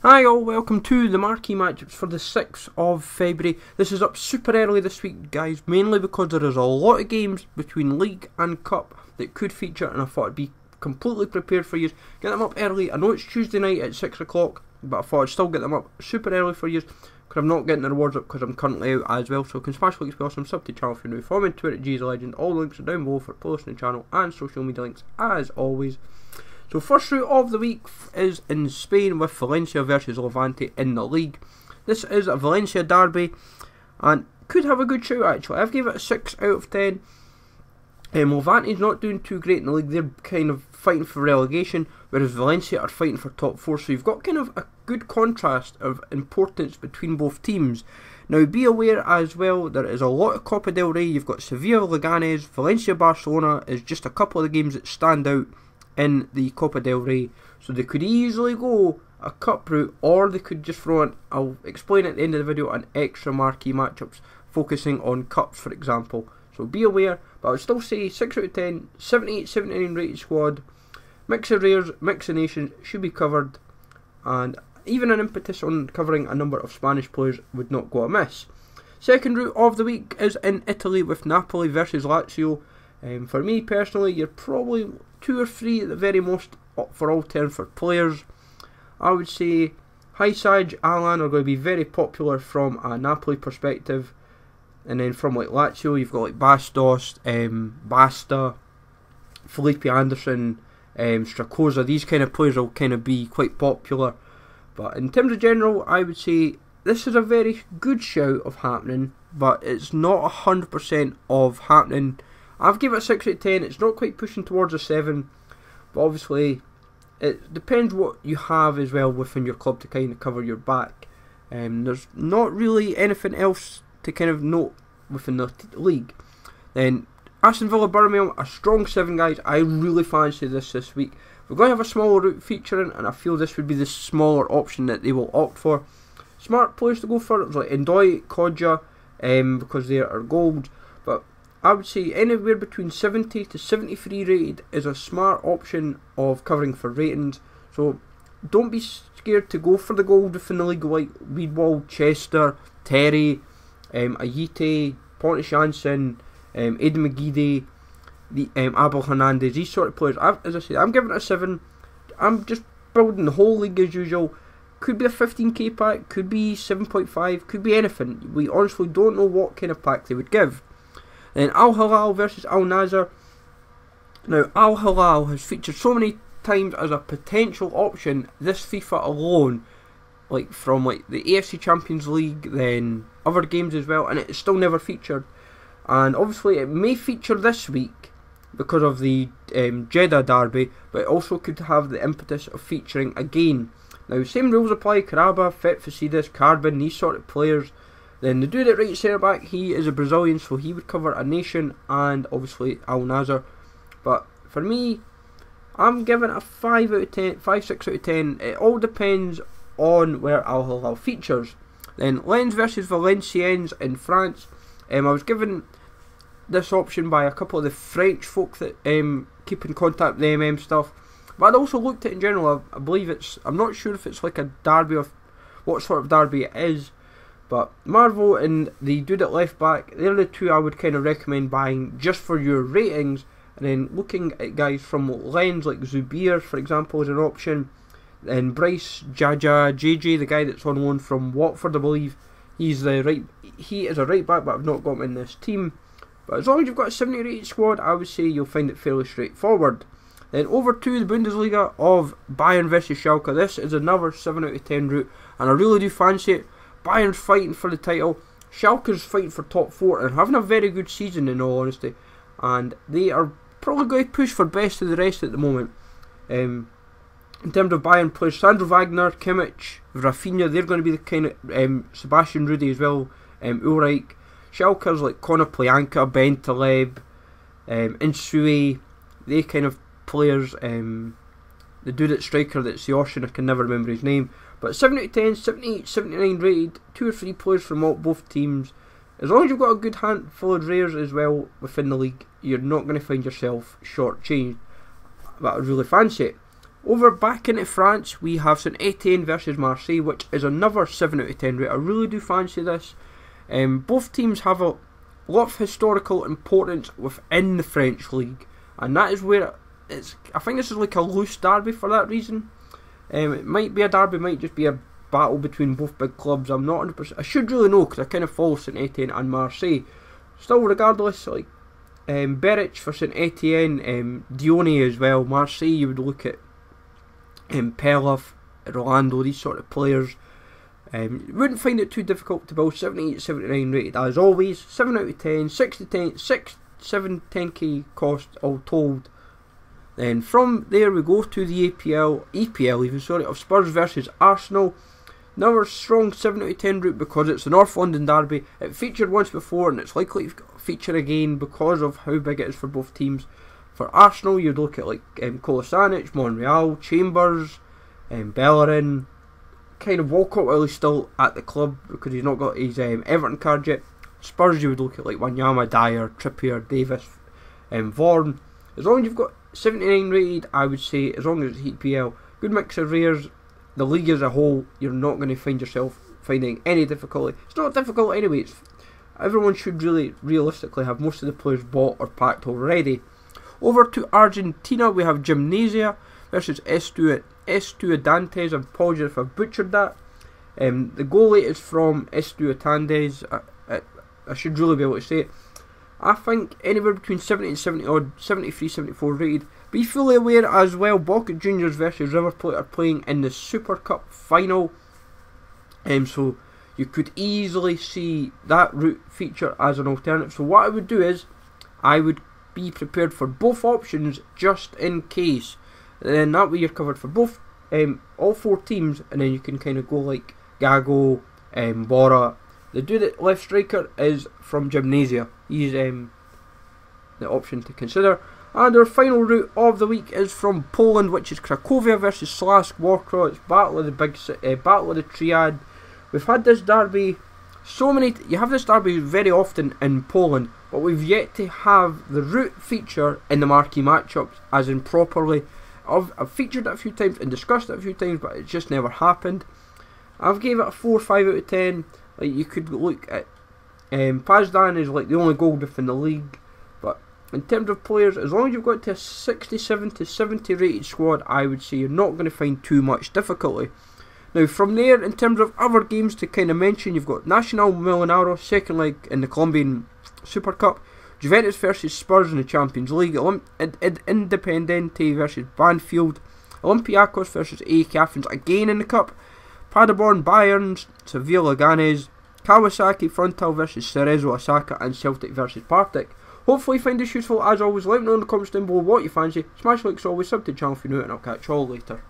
Hi all, welcome to the Marquee Matchups for the 6th of February. This is up super early this week, guys, mainly because there is a lot of games between League and Cup that could feature, and I thought I'd be completely prepared for you. Get them up early. I know it's Tuesday night at 6 o'clock, but I thought I'd still get them up super early for you, because I'm not getting the rewards up because I'm currently out as well. So you can smash like, awesome, sub to the channel if you're new. Follow me on Twitter at GZLegend. All links are down below for posting the channel and social media links as always. So first route of the week is in Spain with Valencia versus Levante in the league. This is a Valencia derby and could have a good shout actually. I've gave it a 6 out of 10. Levante's not doing too great in the league. They're kind of fighting for relegation, whereas Valencia are fighting for top 4. So you've got kind of a good contrast of importance between both teams. Now be aware as well, there is a lot of Copa del Rey. You've got Sevilla, Leganes, Valencia, Barcelona is just a couple of the games that stand out in the Copa del Rey, so they could easily go a cup route, or they could just throw in, I'll explain at the end of the video, an extra marquee matchups focusing on cups for example. So be aware, but I would still say 6 out of 10, 78, 79 rated squad, mix of rares, mix of nations should be covered, and even an impetus on covering a number of Spanish players would not go amiss. Second route of the week is in Italy with Napoli versus Lazio. For me personally, you're probably 2 or 3 at the very most up for all term for players. I would say Hilal, Alan are going to be very popular from a Napoli perspective, and then from like Lazio you've got like Bastos, Basta, Felipe Anderson, Strakoza. These kind of players will kind of be quite popular. But in terms of general, I would say this is a very good shout of happening, but it's not 100% of happening. I've given it a 6 out of 10, it's not quite pushing towards a 7, but obviously it depends what you have as well within your club to kind of cover your back. There's not really anything else to kind of note within the league. Then Aston Villa Birmingham, a strong 7 guys. I really fancy this week. We're going to have a smaller route featuring, and I feel this would be the smaller option that they will opt for. Smart players to go for it was like Ndoye, Kodja, because they are gold, but I would say anywhere between 70 to 73 rated is a smart option of covering for ratings. So don't be scared to go for the gold within the league, like Weedwall, Chester, Terry, Ayite, Pontus Jansson, Aidan McGeady, the Abel Hernandez, these sort of players. As I said, I'm giving it a 7. I'm just building the whole league as usual. Could be a 15k pack, could be 7.5, could be anything. We honestly don't know what kind of pack they would give. Then Al Hilal versus Al Nassr. Now Al Hilal has featured so many times as a potential option this FIFA alone, like from like the AFC Champions League, then other games as well, and it's still never featured. And obviously it may feature this week because of the Jeddah derby, but it also could have the impetus of featuring again. Now same rules apply, Caraba, Fit Facidas, Carbon, these sort of players. Then the dude at right centre back, he is a Brazilian, so he would cover a nation and obviously Al Nassr. But for me, I'm giving it a 5 out of 10, 5, 6 out of 10. It all depends on where Al Hilal features. Then Lens versus Valenciennes in France. I was given this option by a couple of the French folk that keep in contact with the MM stuff. But I'd also looked at it in general. I believe it's, I'm not sure if it's like a derby of what sort of derby it is. But Marvo and the dude at left back, they're the 2 I would kind of recommend buying just for your ratings. And then looking at guys from Lens like Zubir, for example, is an option. Then Bryce Jaja JJ, the guy that's on loan from Watford, I believe. He is a right back, but I've not got him in this team. But as long as you've got a 70 rated squad, I would say you'll find it fairly straightforward. Then over to the Bundesliga of Bayern versus Schalke. This is another 7 out of 10 route, and I really do fancy it. Bayern's fighting for the title, Schalke's fighting for top 4 and having a very good season in all honesty, and they are probably going to push for best of the rest at the moment. In terms of Bayern players, Sandro Wagner, Kimmich, Rafinha, they're going to be the kind of Sebastian Rudy as well, Ulreich. Schalke's like Conor Playanka, Ben Taleb, Insue, they kind of players. The dude at striker that's the Austrian, I can never remember his name. But 7 out of 10, 78, 79 rated, 2 or 3 players from both teams. As long as you've got a good handful of rares as well within the league, you're not going to find yourself shortchanged. But I really fancy it. Over back into France, we have St Etienne versus Marseille, which is another 7 out of 10 rate. I really do fancy this. Both teams have a lot of historical importance within the French league, and that is where it's. I think this is like a loose derby for that reason. It might be a derby, might just be a battle between both big clubs. I'm not 100%. I should really know because I kind of follow St Etienne and Marseille. Still, regardless, like Berich for St Etienne, Dione as well. Marseille, you would look at Perloff, Rolando, these sort of players. Wouldn't find it too difficult to build. 78, 79 rated as always. 7 out of 10, 6 to 10, 6, 7, 10k cost all told. Then from there we go to the EPL even, sorry, of Spurs versus Arsenal. Another strong 7 out of 10 route because it's the North London derby. It featured once before and it's likely to feature again because of how big it is for both teams. For Arsenal, you'd look at like Kolasinac, Monreal, Chambers, Bellerin, kind of Walcott while he's still at the club because he's not got his Everton card yet. Spurs, you would look at like Wanyama, Dyer, Trippier, Davis, Vaughan. As long as you've got 79 rated, I would say, as long as it's EPL, good mix of rares, the league as a whole, you're not going to find yourself finding any difficulty. It's not difficult anyway. Everyone should really realistically have most of the players bought or packed already. Over to Argentina, we have Gimnasia versus Estudiantes. I apologize if I butchered that. The goalie is from Estudiantes. I should really be able to say it. I think anywhere between 70 and 70 odd, 73, 74 rated. Be fully aware as well, Boca Juniors versus River Plate are playing in the Super Cup final. So you could easily see that route feature as an alternative. So what I would do is, I would be prepared for both options just in case. And then that way you're covered for both, all 4 teams, and then you can kind of go like Gago, Bora. The dude at left striker is from Gimnasia. He's the option to consider. And our final route of the week is from Poland, which is Cracovia versus Slask Wroclaw. It's battle of the big battle of the triad. We've had this derby you have this derby very often in Poland, but we've yet to have the route feature in the marquee matchups, as in properly. I've featured it a few times and discussed it a few times, but it just never happened. I've gave it a 4 or 5 out of 10. Like, you could look at Pazdan is like the only goal diff in the league, but in terms of players, as long as you've got to a 67 to 70 rated squad, I would say you're not going to find too much difficulty. Now from there, in terms of other games to kind of mention, you've got Nacional Millonarios, second leg in the Colombian Super Cup, Juventus versus Spurs in the Champions League, Independiente versus Banfield, Olympiakos versus AEK Athens again in the Cup, Paderborn, Bayern, Sevilla, Leganes, Kawasaki Frontal versus Cerezo Osaka, and Celtic versus Partick. Hopefully you find this useful. As always, let me know in the comments down below what you fancy. Smash like as always, sub to the channel if you're new, and I'll catch you all later.